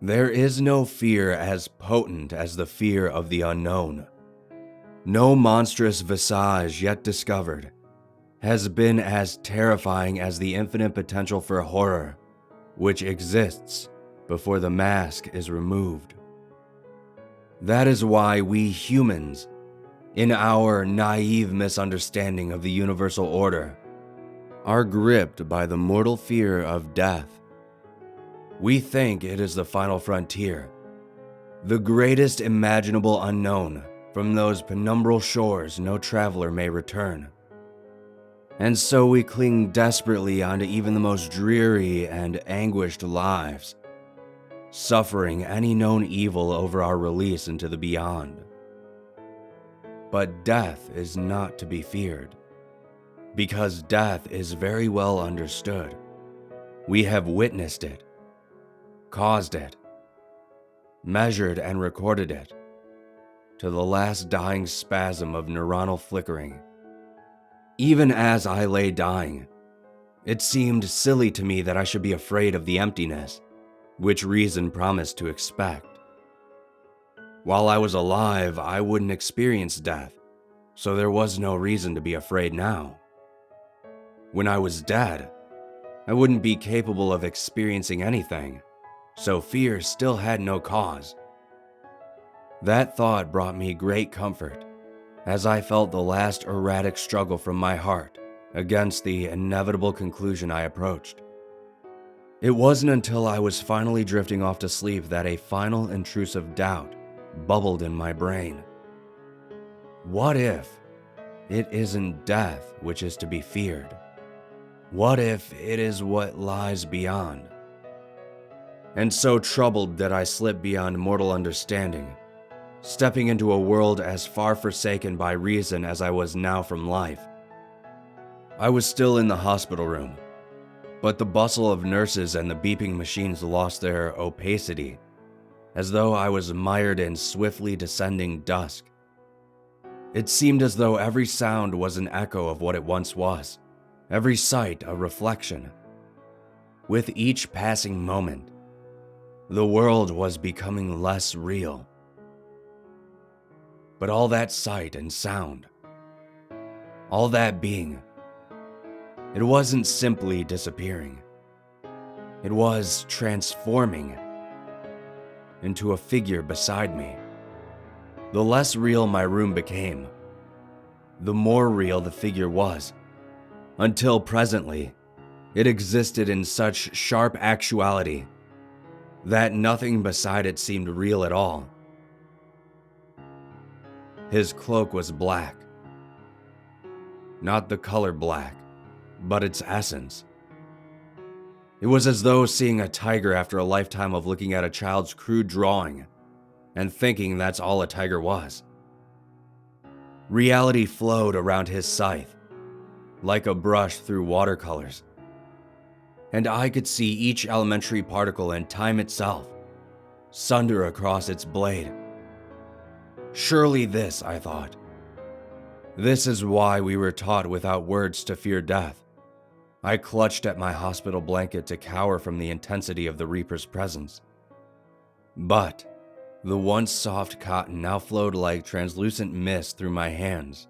There is no fear as potent as the fear of the unknown. No monstrous visage yet discovered has been as terrifying as the infinite potential for horror which exists before the mask is removed. That is why we humans, in our naive misunderstanding of the universal order, are gripped by the mortal fear of death. We think it is the final frontier, the greatest imaginable unknown from those penumbral shores no traveler may return. And so we cling desperately onto even the most dreary and anguished lives, suffering any known evil over our release into the beyond. But death is not to be feared, because death is very well understood. We have witnessed it, caused it, measured and recorded it, to the last dying spasm of neuronal flickering. Even as I lay dying, it seemed silly to me that I should be afraid of the emptiness, which reason promised to expect. While I was alive, I wouldn't experience death, so there was no reason to be afraid now. When I was dead, I wouldn't be capable of experiencing anything, so fear still had no cause. That thought brought me great comfort, as I felt the last erratic struggle from my heart against the inevitable conclusion I approached. It wasn't until I was finally drifting off to sleep that a final intrusive doubt bubbled in my brain. What if it isn't death which is to be feared? What if it is what lies beyond? And so troubled that I slipped beyond mortal understanding, stepping into a world as far forsaken by reason as I was now from life. I was still in the hospital room, but the bustle of nurses and the beeping machines lost their opacity, as though I was mired in swiftly descending dusk. It seemed as though every sound was an echo of what it once was, every sight a reflection. With each passing moment, the world was becoming less real. But all that sight and sound, all that being, it wasn't simply disappearing. It was transforming into a figure beside me. The less real my room became, the more real the figure was, until presently it existed in such sharp actuality that nothing beside it seemed real at all. His cloak was black. Not the color black, but its essence. It was as though seeing a tiger after a lifetime of looking at a child's crude drawing and thinking that's all a tiger was. Reality flowed around his scythe, like a brush through watercolors, and I could see each elementary particle and time itself sunder across its blade. Surely this, I thought. This is why we were taught without words to fear death. I clutched at my hospital blanket to cower from the intensity of the Reaper's presence. But the once soft cotton now flowed like translucent mist through my hands.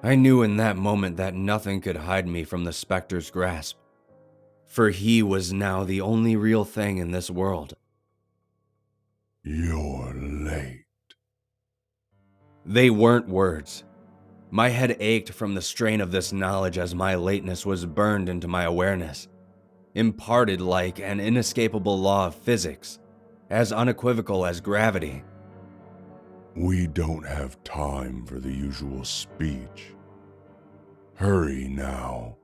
I knew in that moment that nothing could hide me from the specter's grasp, for he was now the only real thing in this world. You're late. They weren't words. My head ached from the strain of this knowledge as my lateness was burned into my awareness, imparted like an inescapable law of physics, as unequivocal as gravity. We don't have time for the usual speech. Hurry now.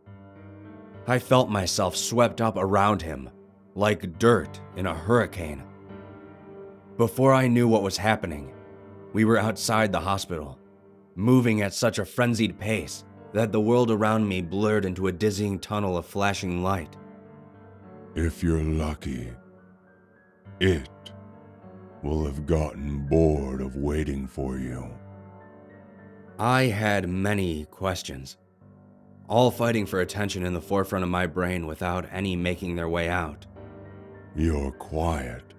I felt myself swept up around him, like dirt in a hurricane. Before I knew what was happening, we were outside the hospital, moving at such a frenzied pace that the world around me blurred into a dizzying tunnel of flashing light. If you're lucky, it will have gotten bored of waiting for you. I had many questions, all fighting for attention in the forefront of my brain without any making their way out. You're quiet.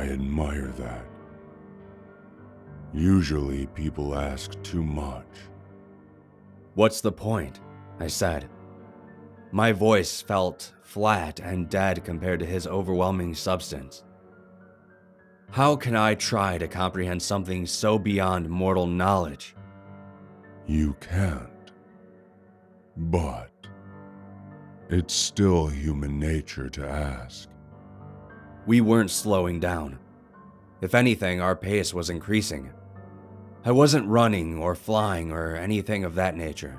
I admire that. Usually people ask too much. What's the point? I said. My voice felt flat and dead compared to his overwhelming substance. How can I try to comprehend something so beyond mortal knowledge? You can't. But it's still human nature to ask. We weren't slowing down. If anything, our pace was increasing. I wasn't running or flying or anything of that nature.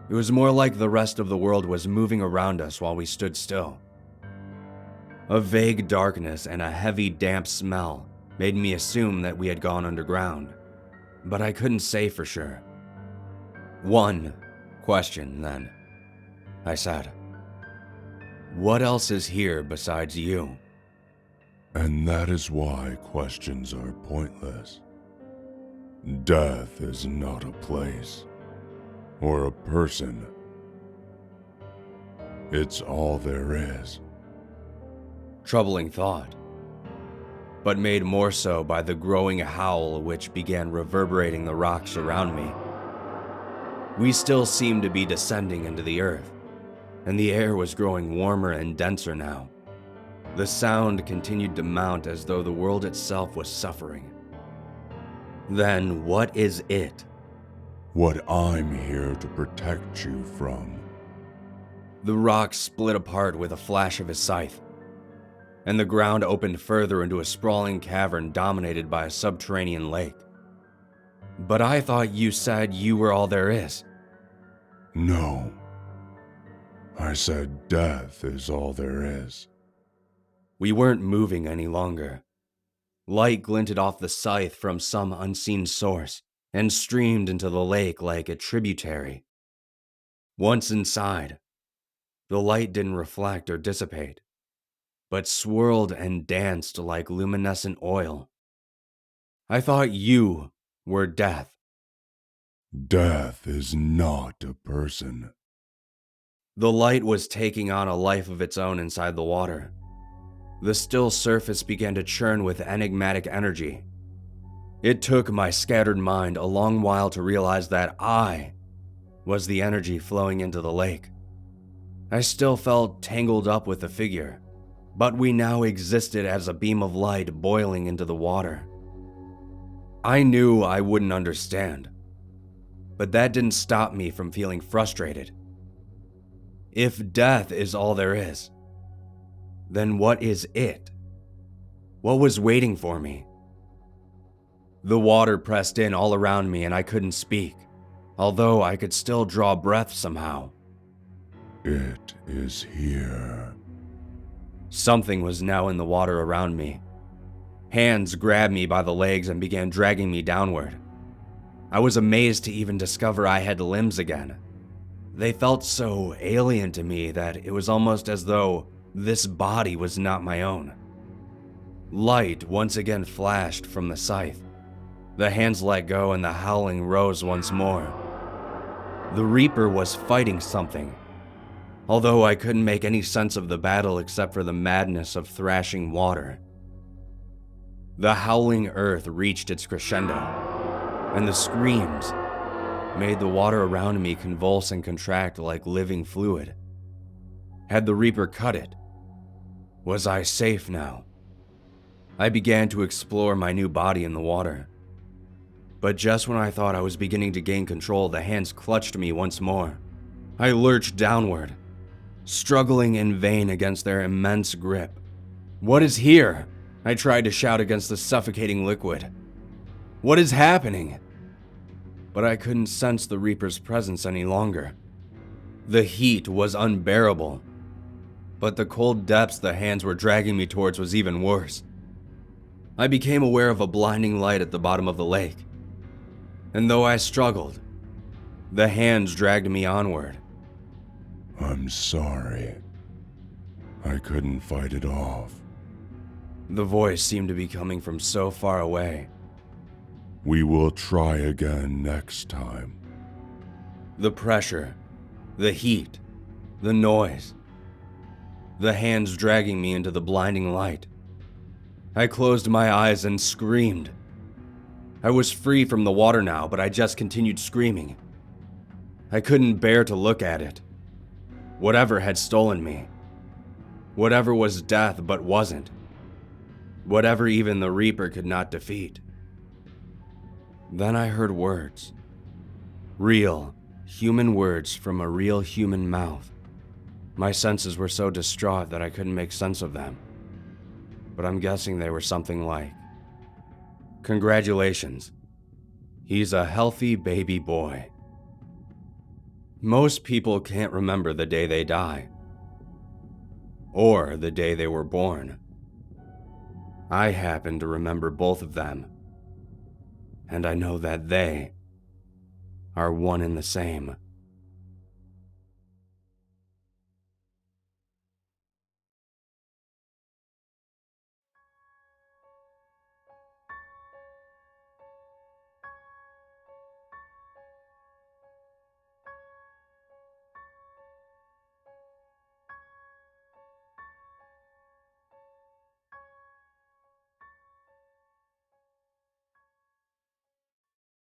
It was more like the rest of the world was moving around us while we stood still. A vague darkness and a heavy, damp smell made me assume that we had gone underground, but I couldn't say for sure. One question, then, I said. What else is here besides you? And that is why questions are pointless. Death is not a place or a person. It's all there is. Troubling thought, but made more so by the growing howl which began reverberating the rocks around me. We still seemed to be descending into the earth, and the air was growing warmer and denser now. The sound continued to mount as though the world itself was suffering. Then what is it? What I'm here to protect you from. The rocks split apart with a flash of his scythe, and the ground opened further into a sprawling cavern dominated by a subterranean lake. But I thought you said you were all there is. No. I said death is all there is. We weren't moving any longer. Light glinted off the scythe from some unseen source and streamed into the lake like a tributary. Once inside, the light didn't reflect or dissipate, but swirled and danced like luminescent oil. I thought you were death. Death is not a person. The light was taking on a life of its own inside the water. The still surface began to churn with enigmatic energy. It took my scattered mind a long while to realize that I was the energy flowing into the lake. I still felt tangled up with the figure, but we now existed as a beam of light boiling into the water. I knew I wouldn't understand, but that didn't stop me from feeling frustrated. If death is all there is, then what is it? What was waiting for me? The water pressed in all around me and I couldn't speak, although I could still draw breath somehow. It is here. Something was now in the water around me. Hands grabbed me by the legs and began dragging me downward. I was amazed to even discover I had limbs again. They felt so alien to me that it was almost as though this body was not my own. Light once again flashed from the scythe. The hands let go and the howling rose once more. The Reaper was fighting something, although I couldn't make any sense of the battle except for the madness of thrashing water. The howling earth reached its crescendo, and the screams made the water around me convulse and contract like living fluid. Had the Reaper cut it? Was I safe now? I began to explore my new body in the water. But just when I thought I was beginning to gain control, the hands clutched me once more. I lurched downward, struggling in vain against their immense grip. What is here? I tried to shout against the suffocating liquid. What is happening? But I couldn't sense the Reaper's presence any longer. The heat was unbearable, but the cold depths the hands were dragging me towards was even worse. I became aware of a blinding light at the bottom of the lake, and though I struggled, the hands dragged me onward. I'm sorry. I couldn't fight it off. The voice seemed to be coming from so far away. We will try again next time. The pressure, the heat, the noise, the hands dragging me into the blinding light. I closed my eyes and screamed. I was free from the water now, but I just continued screaming. I couldn't bear to look at it. Whatever had stolen me. Whatever was death but wasn't. Whatever even the Reaper could not defeat. Then I heard words. Real, human words from a real human mouth. My senses were so distraught that I couldn't make sense of them. But I'm guessing they were something like, "Congratulations. He's a healthy baby boy." Most people can't remember the day they die. Or the day they were born. I happen to remember both of them. And I know that they are one and the same.